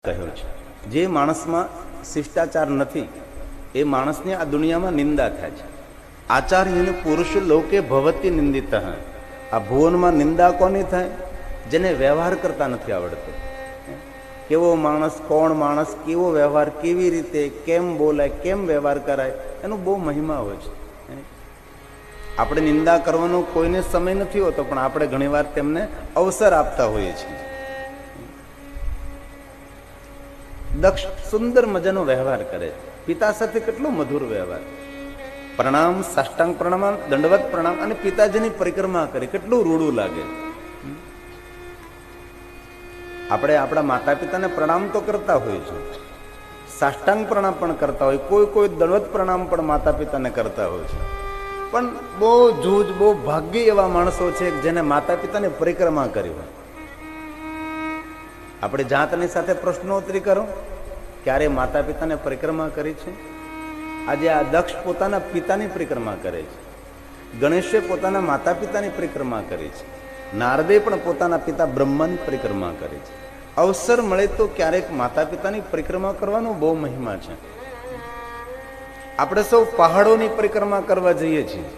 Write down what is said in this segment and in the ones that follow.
કહ્યો છે, જે માણસમાં શિષ્ટાચાર નથી એ માણસને આ દુનિયામાં નિંદા થાય છે. આચાર્યહીન પુરુષ લોકે ભવતી નિંદિત. આ ભુવનમાં નિંદા કોની થાય? જેને વ્યવહાર કરતા નથી આવડતો. કેવો માણસ, કોણ માણસ, કેવો વ્યવહાર, કેવી રીતે, કેમ બોલાય, કેમ વ્યવહાર કરાય, એનો બહુ મહિમા હોય છે. આપણે નિંદા કરવાનો કોઈને સમય નથી હોતો, પણ આપણે ઘણીવાર તેમને અવસર આપતા હોઈએ છીએ. દક્ષ સુંદર મજાનો વ્યવહાર કરે, પિતા સાથે કેટલો મધુર વ્યવહાર, પ્રણામ, સાષ્ટાંગ પ્રણામ, દંડવત પ્રણામ, અને પિતાજીની પરિક્રમા કરી, કેટલું રૂડું લાગે. આપણે આપણા માતા પિતાને પ્રણામ તો કરતા હોઈએ છીએ, સાષ્ટાંગ પ્રણામ પણ કરતા હોય, કોઈ દંડવત પ્રણામ પણ માતા પિતાને કરતા હોય છે. પણ બહુ જૂજ, બહુ ભાગ્ય એવા માણસો છે જેને માતા પિતાની પરિક્રમા કરી હોય. આપણે જાતની સાથે પ્રશ્નોત્તરી કરો, ક્યારે માતા પિતાને પરિક્રમા કરી છે? આજે આ દક્ષ પોતાના પિતાની પરિક્રમા કરે છે, ગણેશે પોતાના માતા પિતાની પરિક્રમા કરી છે, નારદે પણ પોતાના પિતા બ્રહ્માની પરિક્રમા કરી છે. અવસર મળે તો ક્યારેક માતા પિતાની પરિક્રમા કરવાનો બહુ મહિમા છે. આપણે સૌ પહાડોની પરિક્રમા કરવા જઈએ છીએ,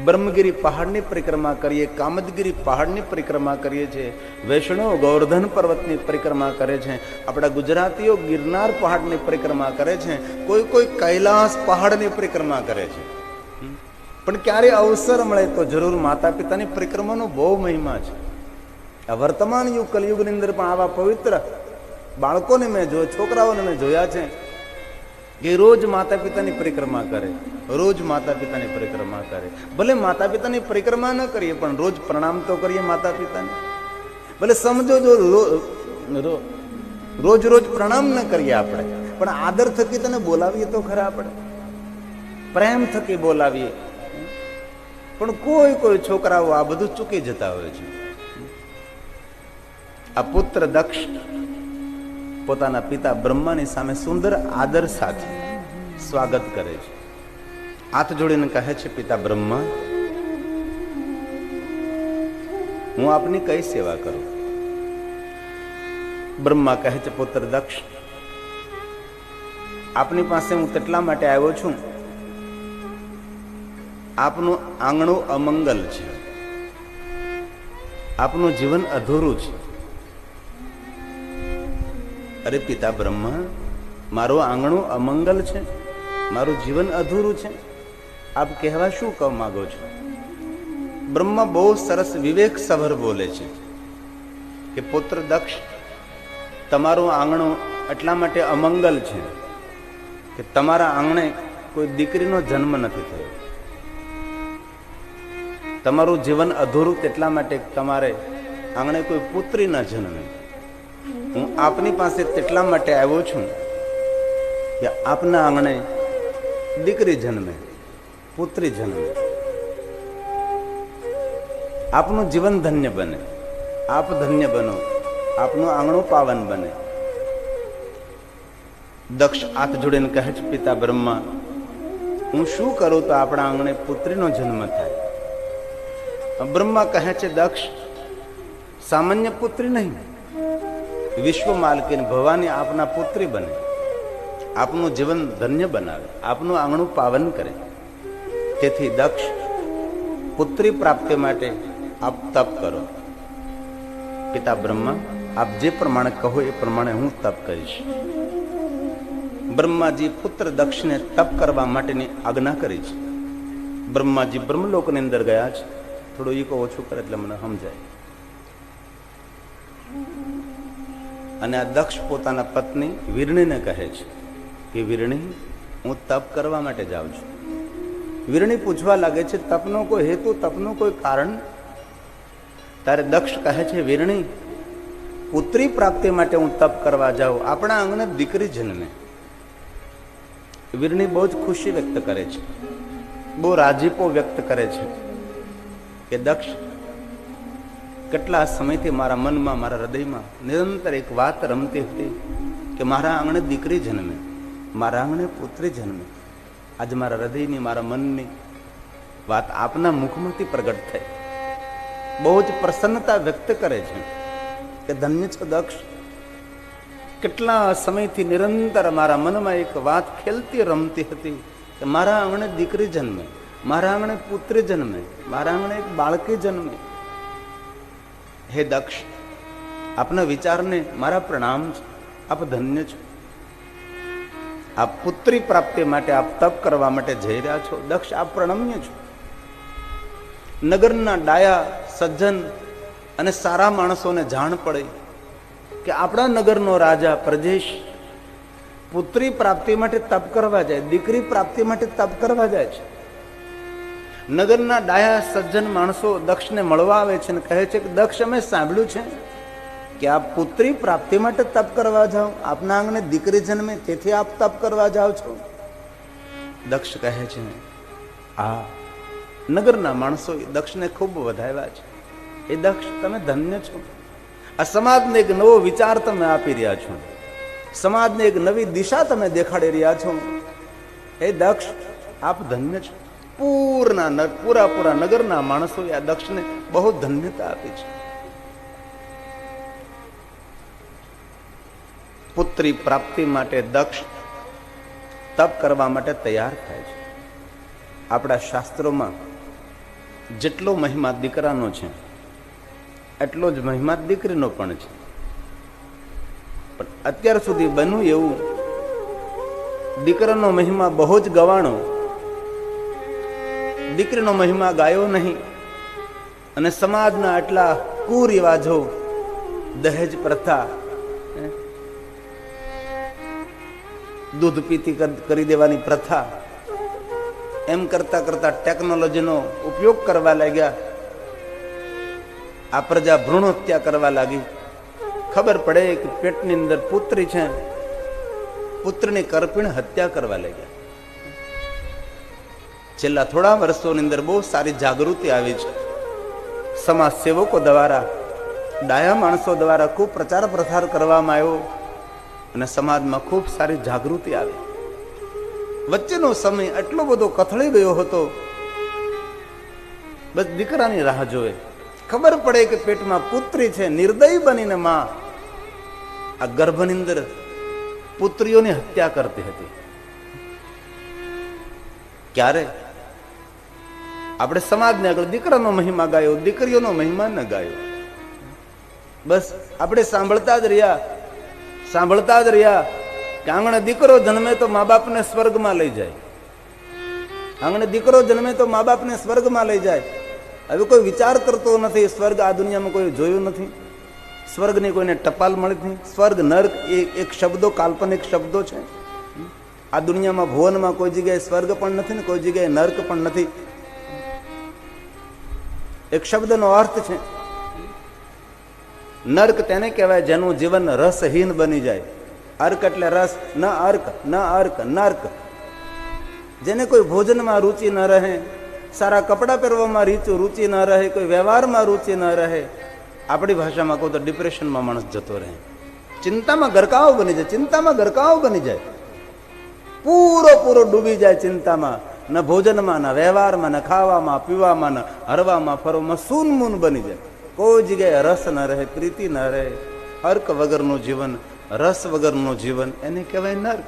બ્રહ્મગીરી પહાડની પરિક્રમા કરીએ, કામદગીરી પહાડની પરિક્રમા કરીએ છીએ, વૈષ્ણવ ગોવર્ધન પર્વતની પરિક્રમા કરે છે, આપણા ગુજરાતીઓ ગિરનાર પહાડની પરિક્રમા કરે છે, કોઈ કૈલાસ પહાડની પરિક્રમા કરે છે. પણ ક્યારે અવસર મળે તો જરૂર માતા પિતાની પરિક્રમાનો બહુ મહિમા છે. આ વર્તમાન યુગ કલયુગની અંદર પણ આવા પવિત્ર બાળકોને મેં જોયા, છોકરાઓને મેં જોયા છે કે રોજ માતા પિતાની પરિક્રમા કરે, રોજ માતા પિતાની પરિક્રમા કરે. ભલે માતા પિતાની પરિક્રમા ન કરીએ પણ રોજ પ્રણામ તો કરીએ માતા પિતાને. ભલે સમજો જો રોજ પ્રણામ ન કરીએ આપણે, પણ આદર થકી તને બોલાવીએ તો ખરા, આપણે પ્રેમ થકી બોલાવીએ. પણ કોઈ છોકરાઓ આ બધું ચૂકી જતા હોય છે. આ પુત્ર દક્ષ પોતાના પિતા બ્રહ્માની સામે સુંદર આદર સાથે સ્વાગત કરે છે. હાથ જોડીને કહે છે, પિતા બ્રહ્મા, હું આપની કઈ સેવા કરું? બ્રહ્મા કહે છે, પુત્ર દક્ષ, આપની પાસે હું તેટલા માટે આવ્યો છું, આપનું આંગણું અમંગલ છે, આપનું જીવન અધૂરું છે. અરે પિતા બ્રહ્મા, મારું આંગણું અમંગલ છે, મારું જીવન અધૂરું છે, આપ કહેવા શું કહો માંગો છો? બ્રહ્મા બહુ સરસ વિવેક સભર બોલે છે કે પુત્ર દક્ષ, તમારું આંગણું એટલા માટે અમંગલ છે કે તમારા આંગણે કોઈ દીકરીનો જન્મ નથી થયો. તમારું જીવન અધૂરું તેટલા માટે તમારે આંગણે કોઈ પુત્રી ન જન્મે. હું આપની પાસે તેટલા માટે આવ્યો છું કે આપના આંગણે દીકરી જન્મે, પુત્રી જન્મે, આપનું જીવન ધન્ય બને, આપ ધન્ય બનો, આપનું આંગણું પાવન બને. દક્ષ હાથ જોડીને કહે છે, પિતા બ્રહ્મા, હું શું કરું તો આપણા આંગણે પુત્રીનો જન્મ થાય? બ્રહ્મા કહે છે, દક્ષ, સામાન્ય પુત્રી નહીં, વિશ્વ માલકીન ભવાની આપના પુત્રી બને, આપનું જીવન ધન્ય બનાવે, આપનું આંગણું પાવન કરે. તેથી દક્ષ, પુત્રી પ્રાપ્તિ માટે આપ તપ કરો. પિતા બ્રહ્મા, આપ જે પ્રમાણે કહો એ પ્રમાણે હું તપ કરીશ. બ્રહ્માજી પુત્ર દક્ષને તપ કરવા માટેની આજ્ઞા કરી છે. બ્રહ્માજી બ્રહ્મલોકની અંદર ગયા છે. થોડું ઈકો ઓછું કરે એટલે મને સમજાય. અને આ દક્ષ પોતાના પત્ની વીરણીને કહે છે કે વીરણી, હું તપ કરવા માટે જાઉં છું. વીરણી પૂછવા લાગે છે, તપનો કોઈ હેતુ, તપનું કોઈ કારણ? ત્યારે દક્ષ કહે છે, વીરણી, પુત્રી પ્રાપ્તિ માટે હું તપ કરવા જાઉં, આપણા આંગણે દીકરી જન્મે. વીરણી બહુ જ ખુશી વ્યક્ત કરે છે, બહુ રાજીપો વ્યક્ત કરે છે કે દક્ષ, કેટલા સમયથી મારા મનમાં, મારા હૃદયમાં નિરંતર એક વાત રમતી હતી કે મારા આંગણે દીકરી જન્મે, મારા આંગણે પુત્રી જન્મે. આજે મારા હૃદયની, મારા મનની વાત આપના મુખમાંથી પ્રગટ થઈ. બહુ જ પ્રસન્નતા વ્યક્ત કરે છે કે ધન્ય છો દક્ષ, કેટલા સમયથી નિરંતર મારા મનમાં એક વાત ખેલતી રમતી હતી કે મારા આંગણે દીકરી જન્મે, મારા આંગણે પુત્રી જન્મે, મારા આંગણે એક બાળકી જન્મે. હે દક્ષ, આપના વિચારને મારા પ્રણામ છે, આપ ધન્ય છો. આપ પુત્રી પ્રાપ્તિ માટે આપ તપ કરવા માટે જઈ રહ્યા છો. દક્ષ, આપ પ્રણમ્ય છો. નગરના ડાયા સજ્જન અને સારા માણસોને જાણ પડે કે આપણા નગરનો રાજા પ્રજેશ પુત્રી પ્રાપ્તિ માટે તપ કરવા જાય, દીકરી પ્રાપ્તિ માટે તપ કરવા જાય છે. નગરના ડાયા સજ્જન માણસો દક્ષને મળવા આવે છે અને કહે છે કે દક્ષ, અમે સાંભળ્યું છે કે આપ પુત્રી પ્રાપ્તિ માટે તપ કરવા જાઓ, આપના આંગણે દીકરી જન્મે તેથી આપ તપ કરવા જાઓ છો. દક્ષ કહે છે, આ નગરના માણસો દક્ષને ખૂબ વધાવ્યા છે. એ દક્ષ, તમે ધન્ય છો. આ સમાજને એક નવો વિચાર તમે આપી રહ્યા છો, સમાજને એક નવી દિશા તમે દેખાડી રહ્યા છો. એ દક્ષ, આપ ધન્ય છો. પૂરા નગરના માણસો આ દક્ષને બહુ ધન્યતા આપી છે. પુત્રી પ્રાપ્તિ માટે દક્ષ તપ કરવા માટે તૈયાર થાય છે. આપણા શાસ્ત્રોમાં જેટલો મહિમા દીકરાનો છે એટલો જ મહિમા દીકરીનો પણ છે. પણ અત્યાર સુધી બન્યું એવું, દીકરાનો મહિમા બહુ જ ગવાણો, દીકરીનો મહિમા ગાયો નહીં. અને સમાજના આટલા કુરિવાજો, દહેજ પ્રથા, દૂધ પીતી કરી દેવાની પ્રથા, એમ કરતા કરતા ટેકનોલોજીનો ઉપયોગ કરવા લાગ્યા. આ પ્રજા ભ્રૂણ હત્યા કરવા લાગી. ખબર પડે કે પેટની અંદર પુત્રી છે, પુત્રની કરપીણ હત્યા કરવા લાગ્યા. છેલ્લા થોડા વર્ષોની અંદર બહુ સારી જાગૃતિ આવી છે. સમાજ સેવકો દ્વારા, ડાયા માણસો દ્વારા ખૂબ પ્રચાર પ્રસાર કરવામાં આવ્યો અને સમાજમાં ખૂબ સારી જાગૃતિ આવી. વચ્ચેનો સમય એટલો બધો કથળી ગયો હતો, બસ દીકરાની રાહ જોવે. ખબર પડે કે પેટમાં પુત્રી છે, નિર્દયી બનીને માં આ ગર્ભની અંદર પુત્રીઓની હત્યા કરતી હતી. ક્યારે આપણે સમાજને આગળ દીકરાનો મહિમા ગાયો, દીકરીઓનો મહિમા ન ગાયો. બસ આપણે સાંભળતા જ રહ્યા કે આંગણે દીકરો જન્મે તો મા બાપને સ્વર્ગમાં લઈ જાય, આંગણે દીકરો જન્મે તો મા બાપને સ્વર્ગમાં લઈ જાય. હવે કોઈ વિચાર કરતો નથી, સ્વર્ગ આ દુનિયામાં કોઈ જોયું નથી, સ્વર્ગની કોઈને ટપાલ મળી નથી. સ્વર્ગ નર્ક એ એક શબ્દો, કાલ્પનિક શબ્દો છે. આ દુનિયામાં ભુવનમાં કોઈ જગ્યાએ સ્વર્ગ પણ નથી ને કોઈ જગ્યાએ નર્ક પણ નથી. એક શબ્દનો અર્થ છે. નર્ક તેને કહેવાય જેનું જીવન રસહીન બની જાય. અર્ક એટલે રસ, ન અર્ક, ન અર્ક, નર્ક. જેને કોઈ ભોજનમાં રુચિ ન રહે, સારા કપડાં પહેરવામાં રુચિ ન રહે, કોઈ વ્યવહારમાં રુચિ ન રહે, આપણી ભાષામાં કહું તો ડિપ્રેશનમાં માણસ જતો રહે, ચિંતામાં ગરકાવ બની જાય, ચિંતામાં ગરકાવ બની જાય, પૂરો ડૂબી જાય ચિંતામાં. ન ભોજનમાં, ન વ્યવહારમાં, ન ખાવામાં, પીવામાં, ન હરવામાં, ફરવામાં, સૂનમૂન બની જાય. કોઈ જગ્યાએ રસ ન રહે, પ્રીતિ ન રહે. અર્ક વગરનું જીવન, રસ વગરનું જીવન, એને કહેવાય નર્ક.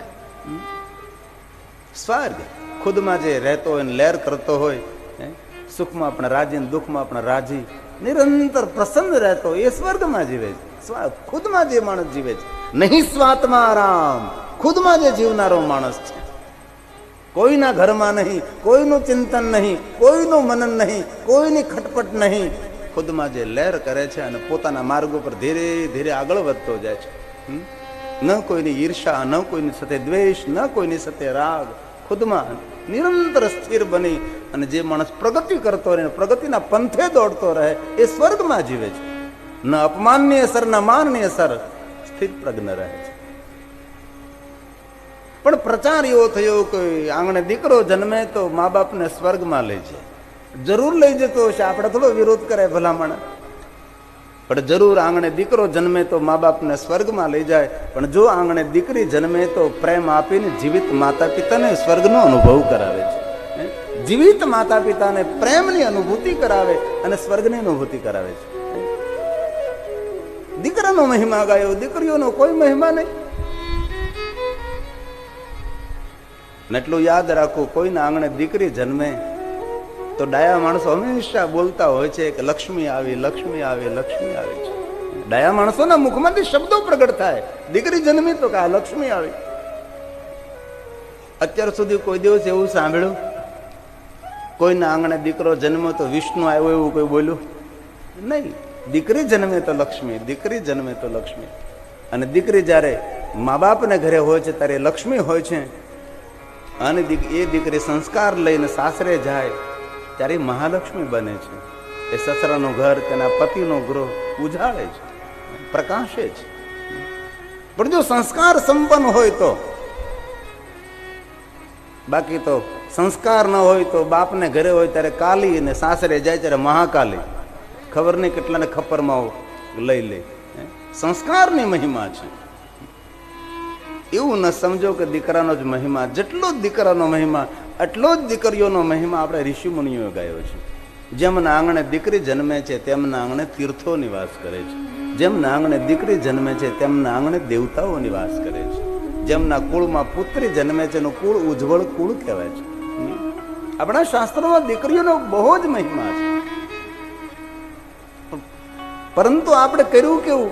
સ્વર્ગ ખુદમાં જે રહેતો હોય, લહેર કરતો હોય, સુખમાં પણ રાજી, દુઃખમાં પણ રાજી, નિરંતર પ્રસન્ન રહેતો, એ સ્વર્ગમાં જીવે છે. ખુદમાં જે માણસ જીવે છે, નહીં સ્વાત્મા આરામ, ખુદમાં જે જીવનારો માણસ છે. કોઈના ઘરમાં નહીં, કોઈનું ચિંતન નહીં, કોઈનું મનન નહીં, કોઈની ખટપટ નહીં. ખુદમાં જે લહેર કરે છે અને પોતાના માર્ગ ઉપર ધીરે ધીરે આગળ વધતો જાય છે. ન કોઈની ઈર્ષા, ન કોઈની સાથે દ્વેષ, ન કોઈની સાથે રાગ. ખુદમાં નિરંતર સ્થિર બની અને જે માણસ પ્રગતિ કરતો રહે, પ્રગતિના પંથે દોડતો રહે, એ સ્વર્ગમાં જીવે છે. ન અપમાનની અસર, ન માનની અસર, સ્થિર પ્રજ્ઞ રહે છે. પણ પ્રચાર એવો થયો કે આંગણે દીકરો જન્મે તો મા બાપને સ્વર્ગમાં લઈ જાય. જરૂર લઈ જતો હશે, આપણે થોડો વિરોધ કરે ભલામણ, પણ જરૂર આંગણે દીકરો જન્મે તો મા બાપને સ્વર્ગમાં લઈ જાય. પણ જો આંગણે દીકરી જન્મે તો પ્રેમ આપીને જીવિત માતા પિતાને સ્વર્ગનો અનુભવ કરાવે છે. જીવિત માતા પિતાને પ્રેમની અનુભૂતિ કરાવે અને સ્વર્ગની અનુભૂતિ કરાવે છે. દીકરાનો મહિમા ગાયો, દીકરીઓનો કોઈ મહિમા નહીં. અને એટલું યાદ રાખવું, કોઈના આંગણે દીકરી જન્મે તો ડાયા માણસો હંમેશા બોલતા હોય છે કે લક્ષ્મી આવી, લક્ષ્મી આવી, લક્ષ્મી આવી છે. ડાયા માણસોના મુખમાંથી શબ્દો પ્રગટ થાય, દીકરી જન્મી તો કે આ લક્ષ્મી આવી. અત્યાર સુધી કોઈ દિવસ એવું સાંભળ્યું કોઈના આંગણે દીકરો જન્મ્યો તો વિષ્ણુ આવ્યો એવું કોઈ બોલ્યું નહીં. દીકરી જન્મે તો લક્ષ્મી, દીકરી જન્મે તો લક્ષ્મી. અને દીકરી જ્યારે મા બાપને ઘરે હોય છે ત્યારે લક્ષ્મી હોય છે, અને એ દીકરી સંસ્કાર લઈને સાસરે જાય ત્યારે મહાલક્ષ્મી બને છે. એ સસરાનું ઘર, તેના પતિનું ગૃહ ઉજાળે છે, પ્રકાશે છે. પણ જો સંસ્કાર સંપન્ન હોય તો, બાકી તો સંસ્કાર ન હોય તો બાપને ઘરે હોય ત્યારે કાલી અને સાસરે જાય ત્યારે મહાકાલી. ખબર નહીં કેટલાને ખપ્પરમાં લઈ લે. સંસ્કારની મહિમા છે. એવું ન સમજો કે દીકરાનો જ મહિમા. જેટલો જ દીકરાનો મહિમા એટલો જ દીકરીઓનો મહિમા આપણે ઋષિ મુનિઓએ ગાયો છે. જેમના આંગણે દીકરી જન્મે છે તેમના આંગણે તીર્થો નિવાસ કરે છે. જેમના આંગણે દીકરી જન્મે છે તેમના આંગણે દેવતાઓ નિવાસ કરે છે. જેમના કુળમાં પુત્રી જન્મે છે એનું કુળ ઉજ્જવળ કુળ કહેવાય છે. આપણા શાસ્ત્રોમાં દીકરીઓનો બહુ જ મહિમા છે. પરંતુ આપણે કર્યું કેવું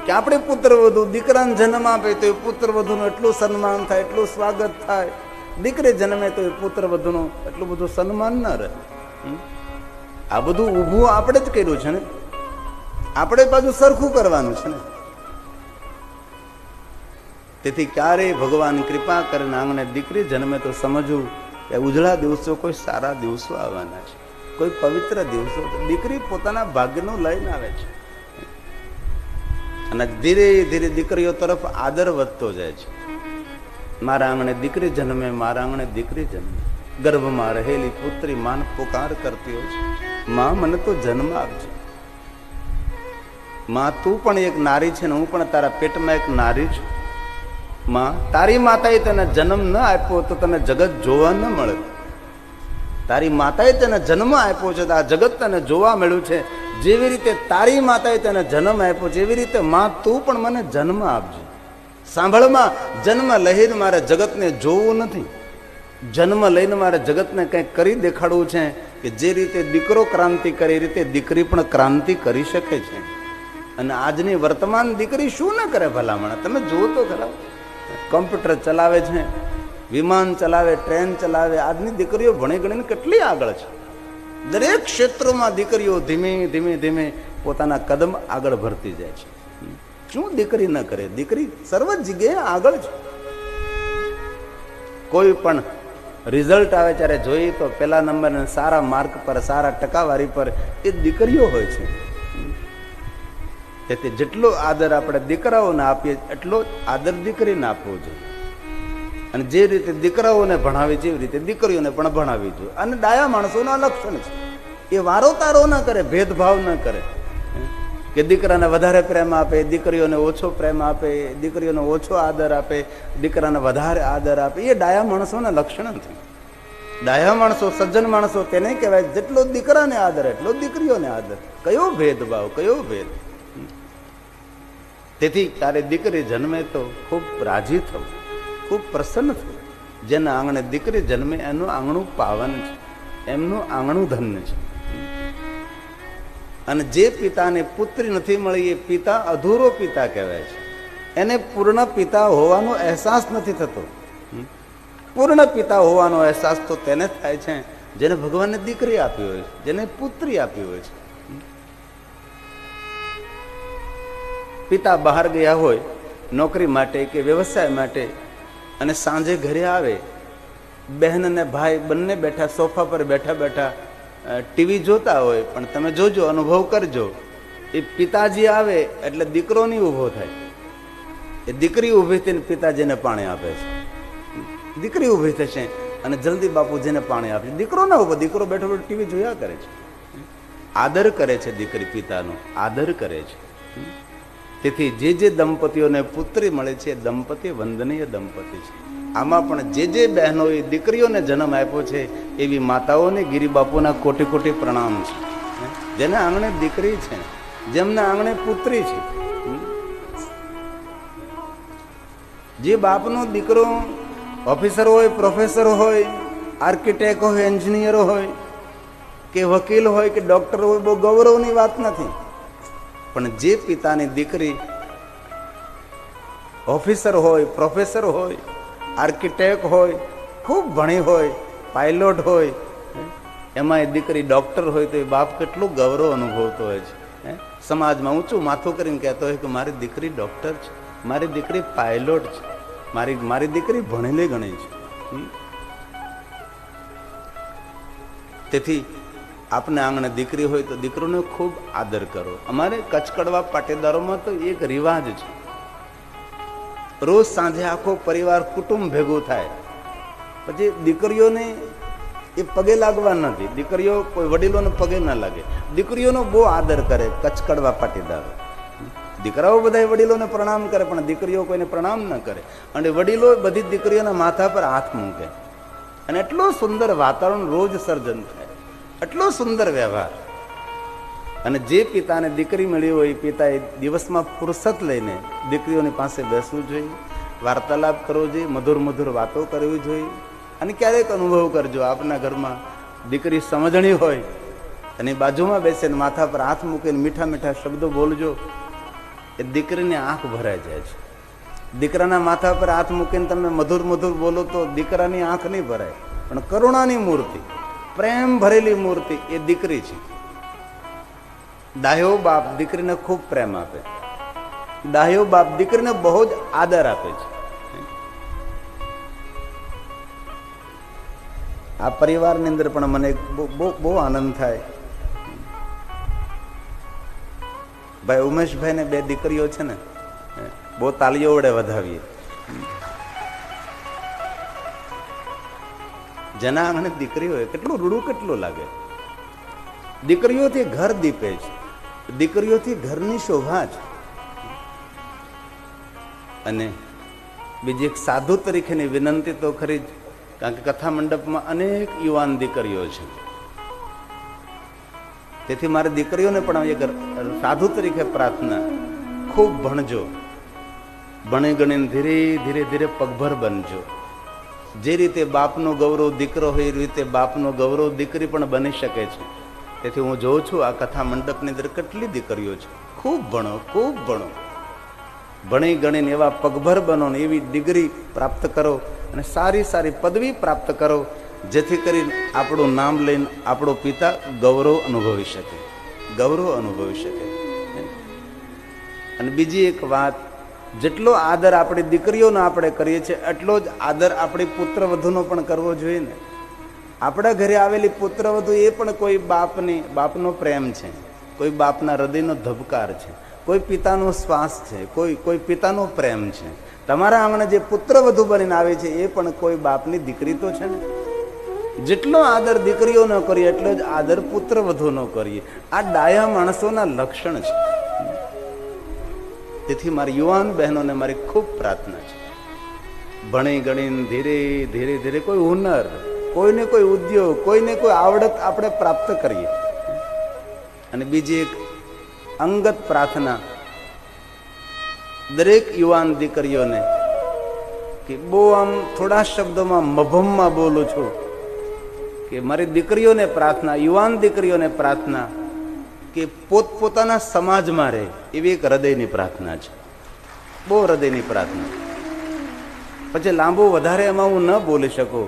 કે આપણે પુત્ર વધુ દીકરાને જન્મ આપે તો એ પુત્ર વધુનું એટલું સન્માન થાય, એટલું સ્વાગત થાય. દીકરી જન્મે તો એ પુત્ર વધુનું એટલું બધું સન્માન ન રહે. આ બધું ઊભું આપણે જ કર્યું છે ને, આપણે પાછું સરખું કરવાનું છે ને. તેથી ક્યારેય ભગવાન કૃપા કરીને આંગણે દીકરી જન્મે તો સમજવું કે ઉજળા દિવસો કોઈ સારા દિવસો આવવાના છે, કોઈ પવિત્ર દિવસો. દીકરી પોતાના ભાગ્યનું લઈને આવે છે, અને ધીરે ધીરે દીકરીઓ તરફ આદર વધતો જાય છે. મારા આંગણે દીકરી જન્મે, મારા આંગણે દીકરી જન્મે. ગર્ભમાં રહેલી પુત્રી માન પુકાર કરતી હોય છે, માં મને તો જન્મ આપજે. માં તું પણ એક નારી છે ને હું પણ તારા પેટમાં એક નારી છું. માં તારી માતાએ તને જન્મ ન આપ્યો તો તને જગત જોવા ન મળે. તારી માતાએ તને જન્મ આપ્યો છે તો આ જગત તને જોવા મળ્યું છે. જેવી રીતે તારી માતાએ તને જન્મ આપ્યો છે એવી રીતે માં તું પણ મને જન્મ આપજે. સાંભળમાં, જન્મ લઈને મારે જગતને જોવું નથી. જન્મ લઈને મારે જગતને કંઈક કરી દેખાડવું છે કે જે રીતે દીકરો ક્રાંતિ કરે એ રીતે દીકરી પણ ક્રાંતિ કરી શકે છે. અને આજની વર્તમાન દીકરી શું ન કરે ભલામણ? તમે જુઓ તો ખરા, કમ્પ્યુટર ચલાવે છે, વિમાન ચલાવે, ટ્રેન ચલાવે. આજની દીકરીઓ ભણી ગણીને કેટલી આગળ છે. દરેક ક્ષેત્રોમાં દીકરીઓ ધીમે ધીમે ધીમે પોતાના કદમ આગળ ભરતી જાય છે. શું દીકરી ન કરે? દીકરી સર્વ જગ્યાએ આગળ છે. કોઈ પણ રિઝલ્ટ આવે ત્યારે જોઈએ તો પહેલા નંબર સારા માર્ક પર, સારા ટકાવારી પર એ દીકરીઓ હોય છે. તેથી જેટલો આદર આપણે દીકરાઓને આપીએ એટલો આદર દીકરીને આપવો જોઈએ. અને જે રીતે દીકરાઓને ભણાવી છે એવી રીતે દીકરીઓને પણ ભણાવી જોઈએ. અને ડાયા માણસોના લક્ષણ છે એ વારો તારો ન કરે, ભેદભાવ ન કરે કે દીકરાને વધારે પ્રેમ આપે, દીકરીઓને ઓછો પ્રેમ આપે, દીકરીઓને ઓછો આદર આપે, દીકરાને વધારે આદર આપે. એ ડાયા માણસોના લક્ષણ નથી. ડાયા માણસો, સજ્જન માણસો તેને કહેવાય જેટલો દીકરાને આદર એટલો દીકરીઓને આદર. કયો ભેદભાવ, કયો ભેદ? તેથી તારે દીકરી જન્મે તો ખૂબ રાજી થવું, ખૂબ પ્રસન્ન થવું. જેના આંગણે દીકરી જન્મે એનું આંગણું પાવન છે, એમનું આંગણું ધન્ય છે. અને જે પિતાને પુત્રી નથી મળી એ પિતા અધૂરો પિતા કહેવાય છે. એને પૂર્ણ પિતા હોવાનો અહેસાસ નથી થતો. પૂર્ણ પિતા હોવાનો અહેસાસ તો તેને થાય છે જેને ભગવાનને દીકરી આપી હોય છે, જેને પુત્રી આપી હોય છે. પિતા બહાર ગયા હોય નોકરી માટે કે વ્યવસાય માટે, અને સાંજે ઘરે આવે, બહેન અને ભાઈ બંને બેઠા સોફા પર બેઠા બેઠા ટીવી જોતા હોય. પણ તમે જોજો, અનુભવ કરજો, એ પિતાજી આવે એટલે દીકરો નહીં ઊભો થાય. એ દીકરી ઊભી થઈને પિતાજીને પાણી આપે છે. દીકરી ઊભી થશે અને જલ્દી બાપુજીને પાણી આપે. દીકરો ના ઊભો, દીકરો બેઠો બેઠો ટીવી જોયા કરે છે. આદર કરે છે દીકરી, પિતાનો આદર કરે છે. તેથી જે જે દંપતીઓને પુત્રી મળે છે એ દંપતી વંદનીય દંપતી છે. આમાં પણ જે જે બહેનોએ દીકરીઓને જન્મ આપ્યો છે એવી માતાઓને ગિરિબાપુના કોટી કોટી પ્રણામ છે. જેને આંગણે દીકરી છે, જેમના આંગણે પુત્રી છે. જે બાપનો દીકરો ઓફિસર હોય, પ્રોફેસર હોય, આર્કિટેક્ટ હોય, એન્જિનિયર હોય કે વકીલ હોય કે ડોક્ટર હોય, બહુ ગૌરવની વાત નથી. પણ જે પિતાની દીકરી ઓફિસર હોય, પ્રોફેસર હોય, આર્કિટેક્ટ હોય, ખૂબ ભણી હોય, પાયલોટ હોય, એમાં એ દીકરી ડોક્ટર હોય તો એ બાપ કેટલું ગૌરવ અનુભવતો હોય છે. સમાજમાં ઊંચું માથું કરીને કહેતો હોય કે મારી દીકરી ડોક્ટર છે, મારી દીકરી પાયલોટ છે, મારી દીકરી ભણેલી ગણી છે. તેથી આપને આંગણે દીકરી હોય તો દીકરીનો ખૂબ આદર કરો. અમારે કચ્છકડવા પાટીદારોમાં તો એક રિવાજ છે, રોજ સાંજે આખો પરિવાર કુટુંબ ભેગું થાય, પછી દીકરીઓને એ પગે લાગવા નથી. દીકરીઓ કોઈ વડીલોને પગે ના લાગે. દીકરીઓનો બહુ આદર કરે કચ્છકડવા પાટીદારો. દીકરાઓ બધા વડીલોને પ્રણામ કરે, પણ દીકરીઓ કોઈને પ્રણામ ન કરે. અને વડીલો બધી દીકરીઓના માથા પર હાથ મૂકે. અને એટલું સુંદર વાતાવરણ રોજ સર્જન થાય, એટલો સુંદર વ્યવહાર. અને જે પિતાને દીકરી મળી હોય, પિતાએ દિવસમાં ફુરસત લઈને દીકરીઓની પાસે બેસવું જોઈએ, વાર્તાલાપ કરવો જોઈએ, મધુર મધુર વાતો કરવી જોઈએ. અને ક્યારેક અનુભવ કરજો, આપના ઘરમાં દીકરી સમજણી હોય અને બાજુમાં બેસીને માથા પર હાથ મૂકીને મીઠા મીઠા શબ્દો બોલજો, એ દીકરીની આંખ ભરાઈ જાય છે. દીકરાના માથા પર હાથ મૂકીને તમે મધુર મધુર બોલો તો દીકરાની આંખ નહીં ભરાય, પણ કરુણાની મૂર્તિ, પ્રેમ ભરેલી મૂર્તિ એ દીકરી છે. ડાહ્યો બાપ દીકરીને ખૂબ પ્રેમ આપે, ડાહ્યો બાપ દીકરીને બહુ જ આદર આપે છે. આ પરિવારની અંદર પણ મને બહુ આનંદ થાય. ભાઈ ઉમેશભાઈ ને 2 દીકરીઓ છે ને, બહુ તાલીઓ વડે વધાવીએ. જેના આંગણે દીકરી હોય કેટલું રૂડું કેટલું લાગે. દીકરીઓથી ઘર દીપે છે, દીકરીઓથી ઘરની શોભા છે. અને બીજી એક સાધુ તરીકેની વિનંતી તો ખરી જ, કારણ કે કથા મંડપમાં અનેક યુવાન દીકરીઓ છે. તેથી મારી દીકરીઓને પણ એક સાધુ તરીકે પ્રાર્થના, ખૂબ ભણજો, ભણી ગણીને ધીરે ધીરે ધીરે પગભર બનજો. જે રીતે બાપનો ગૌરવ દીકરો હોય એ રીતે બાપનો ગૌરવ દીકરી પણ બની શકે છે. તેથી હું જોઉં છું આ કથા મંડપની અંદર કેટલી દીકરીઓ છે. ખૂબ ભણો, ખૂબ ભણો, ભણી ગણીને એવા પગભર બનો ને એવી ડિગ્રી પ્રાપ્ત કરો અને સારી સારી પદવી પ્રાપ્ત કરો, જેથી કરીને આપણું નામ લઈને આપણો પિતા ગૌરવ અનુભવી શકે, ગૌરવ અનુભવી શકે. અને બીજી એક વાત, જેટલો આદર આપણી દીકરીઓનો આપણે કરીએ છીએ એટલો જ આદર આપણી પુત્રવધુનો પણ કરવો જોઈએ ને. આપણા ઘરે આવેલી પુત્રવધુ એ પણ કોઈ બાપનો પ્રેમ છે, કોઈ બાપના હૃદયનો ધબકાર છે, કોઈ પિતાનો શ્વાસ છે, કોઈ પિતાનો પ્રેમ છે. તમારા આંગણે જે પુત્રવધુ બનીને આવે છે એ પણ કોઈ બાપની દીકરી તો છે ને. જેટલો આદર દીકરીઓનો કરીએ એટલો જ આદર પુત્રવધુનો કરીએ. આ ડાયા માણસોના લક્ષણ છે. તેથી મારી યુવાન બહેનોને મારી ખૂબ પ્રાર્થના છે, ભણી ગણીને ધીરે ધીરે ધીરે કોઈ હુનર, કોઈને કોઈ ઉદ્યોગ, કોઈને કોઈ આવડત આપણે પ્રાપ્ત કરીએ. અને બીજી એક અંગત પ્રાર્થના દરેક યુવાન દીકરીઓને, કે બહુ આમ થોડા શબ્દોમાં મભમમાં બોલું છું, કે મારી દીકરીઓને પ્રાર્થના, યુવાન દીકરીઓને પ્રાર્થના કે પોતપોતાના સમાજમાં રહે એવી એક હૃદયની પ્રાર્થના છે, બહુ હૃદયની પ્રાર્થના. પછી લાંબુ વધારે એમાં હું ન બોલી શકું.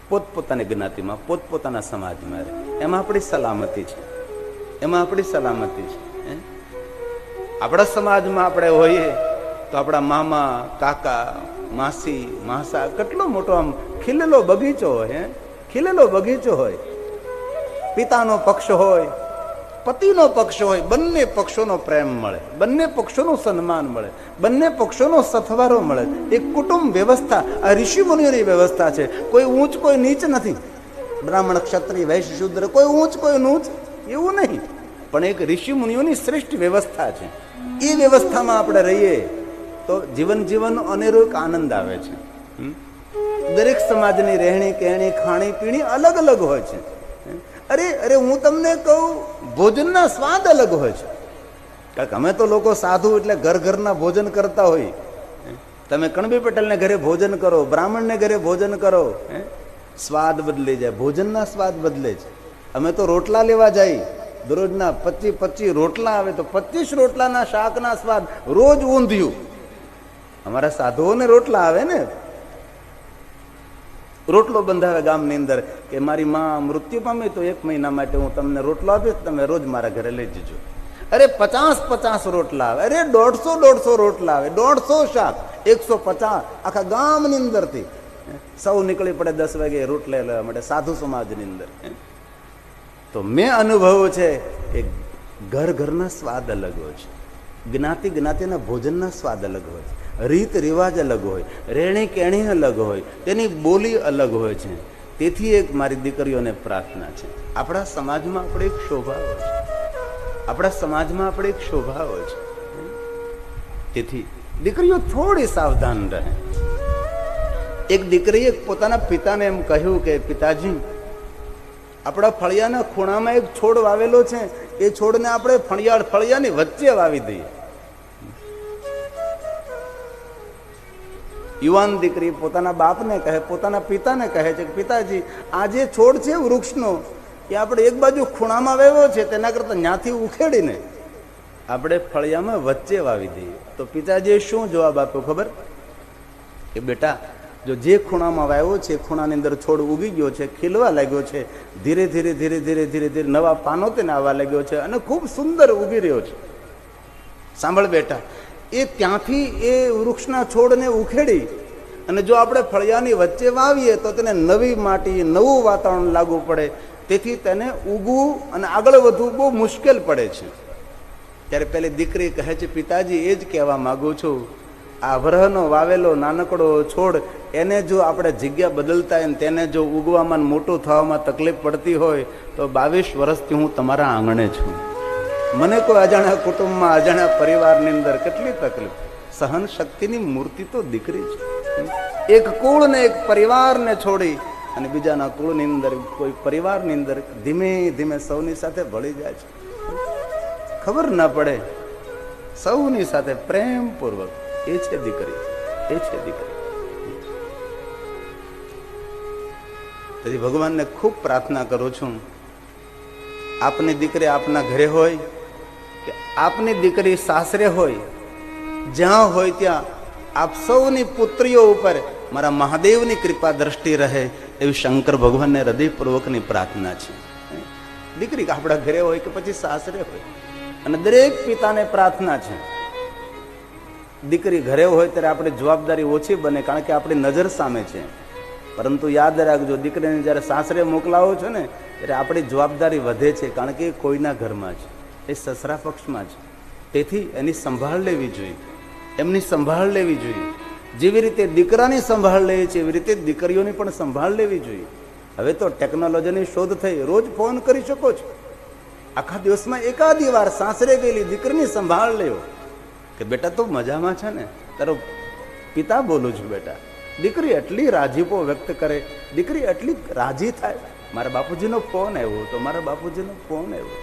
પોતપોતાની જ્ઞાતિમાં, પોતપોતાના સમાજમાં રહે, એમાં આપણી સલામતી છે, એમાં આપણી સલામતી છે. આપણા સમાજમાં આપણે હોઈએ તો આપણા મામા, કાકા, માસી, માસા કેટલો મોટો આમ ખીલેલો બગીચો હોય, ખીલેલો બગીચો હોય. પિતાનો પક્ષ હોય, પતિનો પક્ષ હોય, બંને પક્ષોનો પ્રેમ મળે, બંને પક્ષોનું સન્માન મળે, બંને પક્ષોનો સથવારો મળે. એક કુટુંબ વ્યવસ્થા આ ઋષિ મુનિઓની વ્યવસ્થા છે. કોઈ ઊંચ કોઈ નીચ નથી. બ્રાહ્મણ, ક્ષત્રિય, વૈશ્ય, શૂદ્ર, કોઈ ઊંચ કોઈ નીચ એવું નહીં, પણ એક ઋષિ મુનિઓની શ્રેષ્ઠ વ્યવસ્થા છે. એ વ્યવસ્થામાં આપણે રહીએ તો જીવનનો અનેરો એક આનંદ આવે છે. દરેક સમાજની રહેણી કહેણી, ખાણી પીણી અલગ અલગ હોય છે. અરે હું તમને કહું, ભોજનના સ્વાદ અલગ હોય છે. કારણ કે અમે તો લોકો સાધુ એટલે ઘરના ભોજન કરતા હોય, તમે કણબી પટેલને ઘરે ભોજન કરો, બ્રાહ્મણને ઘરે ભોજન કરો, સ્વાદ બદલી જાય, ભોજનના સ્વાદ બદલે છે. અમે તો રોટલા લેવા જઈએ, દરરોજના 25 રોટલા આવે તો 25 રોટલાના શાકના સ્વાદ, રોજ ઊંધિયું. અમારા સાધુઓને રોટલા આવે ને, રોટલો બંધાવે ગામની અંદર કે મારી માં મૃત્યુ પામી તો 1 મહિના માટે હું તમને રોટલો આપીશ, તમે રોજ મારા ઘરે લઈ જજો. અરે 50 રોટલા આવે, અરે 150 રોટલા આવે, 150 શાક, 150 આખા ગામની અંદરથી સૌ નીકળી પડે 10 વાગે રોટલા લેવા માટે સાધુ સમાજની અંદર. તો મેં અનુભવ્યું છે કે ઘરના સ્વાદ અલગ હોય છે, જ્ઞાતિના ભોજનના સ્વાદ અલગ હોય છે, રીત રિવાજ અલગ હોય, રહેણી કેણી અલગ હોય, તેની બોલી અલગ હોય છે. તેથી એક મારી દીકરીઓને પ્રાર્થના છે, આપણા સમાજમાં આપણે એક શોભા હોય છે, આપણા સમાજમાં આપણે એક શોભા હોય છે. તેથી દીકરીઓ થોડી સાવધાન રહે. એક દીકરીએ પોતાના પિતાને એમ કહ્યું કે પિતાજી, આપણા ફળિયાના ખૂણામાં એક છોડ વાવેલો છે, એ છોડને આપણે ફળિયાની વચ્ચે વાવી દઈએ. યુવાન દીકરી પોતાના બાપને કહે, પોતાના પિતાને કહે છે કે પિતાજી, આ જે છોડ છે વૃક્ષનો, એ આપણે એક બાજુ ખૂણામાં વાવ્યો છે, તેના કરતા ત્યાંથી ઉખેડીને આપણે ફળિયામાં વચ્ચે વાવી દઈએ. તો પિતાજીએ શું જવાબ આપ્યો ખબર? કે બેટા, જો જે ખૂણામાં વાવ્યો છે ખૂણાની અંદર છોડ ઉગી ગયો છે, ખીલવા લાગ્યો છે, ધીરે ધીરે નવા પાનો તેને આવવા લાગ્યો છે અને ખૂબ સુંદર ઉગી રહ્યો છે. સાંભળ બેટા, એ ત્યાંથી એ વૃક્ષના છોડને ઉખેડી અને જો આપણે ફળિયાની વચ્ચે વાવીએ તો તેને નવી માટી, નવું વાતાવરણ લાગુ પડે, તેથી તેને ઉગવું અને આગળ વધવું બહુ મુશ્કેલ પડે છે. ત્યારે પેલી દીકરી કહે છે પિતાજી, એ જ કહેવા માંગુ છું, આ વરહનો વાવેલો નાનકડો છોડ, એને જો આપણે જગ્યા બદલતા હોય, તેને જો ઉગવામાં મોટું થવામાં તકલીફ પડતી હોય તો 22 વર્ષથી હું તમારા આંગણે છું. મને કોઈ અજાણ્યા કુટુંબમાં, અજાણ્યા પરિવારની અંદર કેટલી તકલીફ. સહન શક્તિની મૂર્તિ તો દીકરી છે. એક કુળ ને એક પરિવારને છોડી અને બીજાના કુળની અંદર, કોઈ પરિવારની અંદર ધીમે ધીમે સૌની સાથે ભળી જાય છે, ખબર ના પડે, સૌની સાથે પ્રેમપૂર્વક. એ છે દીકરી, એ છે દીકરી. તેથી ભગવાનને ખૂબ પ્રાર્થના કરું છું, આપની દીકરી આપના ઘરે હોય કે આપની દીકરી સાસરે હોય, જ્યાં હોય ત્યાં આપ સૌની પુત્રીઓ ઉપર મારા મહાદેવની કૃપા દ્રષ્ટિ રહે, એવી શંકર ભગવાનને હૃદયપૂર્વકની પ્રાર્થના છે. દીકરી આપણા ઘરે હોય કે પછી સાસરે હોય, અને દરેક પિતાને પ્રાર્થના છે, દીકરી ઘરે હોય ત્યારે આપણી જવાબદારી ઓછી બને, કારણ કે આપણી નજર સામે છે. પરંતુ યાદ રાખજો, દીકરીને જ્યારે સાસરે મોકલાવો છો ને ત્યારે આપણી જવાબદારી વધે છે, કારણ કે એ કોઈના ઘરમાં છે, એ સસરા પક્ષમાં છે. તેથી એની સંભાળ લેવી જોઈએ, એમની સંભાળ લેવી જોઈએ. જેવી રીતે દીકરાની સંભાળ લે છે એવી રીતે દીકરીઓની પણ સંભાળ લેવી જોઈએ. હવે તો ટેકનોલોજીની શોધ થઈ, રોજ ફોન કરી શકો છો, આખા દિવસમાં એકાદી વાર સાસરે ગયેલી દીકરીની સંભાળ લેવો કે બેટા તું મજામાં છે ને, તારો પિતા બોલું છું બેટા. દીકરી એટલી રાજીપો વ્યક્ત કરે, દીકરી એટલી રાજી થાય, મારા બાપુજીનો ફોન આવ્યો તો મારા બાપુજીનો ફોન આવ્યો,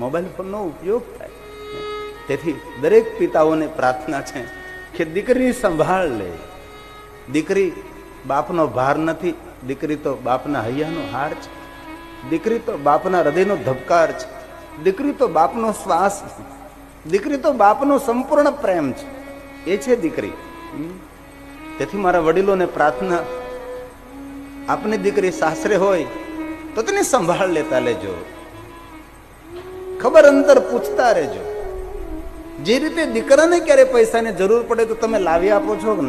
મોબાઈલ ફોનનો ઉપયોગ થાય. તેથી દરેક પિતાઓને પ્રાર્થના છે કે દીકરીની સંભાળ લે. દીકરી બાપનો ભાર નથી, દીકરી તો બાપના હૈયાનો હાર છે, દીકરી તો બાપના હૃદયનો ધબકાર છે, દીકરી તો બાપનો શ્વાસ છે, દીકરી તો બાપનો સંપૂર્ણ પ્રેમ છે, એ છે દીકરી. તેથી મારા વડીલોને પ્રાર્થના, આપની દીકરી સાસરે હોય તો તેની સંભાળ લેતા લેજો, ખબર અંતર પૂછતા રહેજો. જે રીતે દીકરાને ક્યારે પૈસાની જરૂર પડે તો તમે લાવી આપો છો કે નહીં?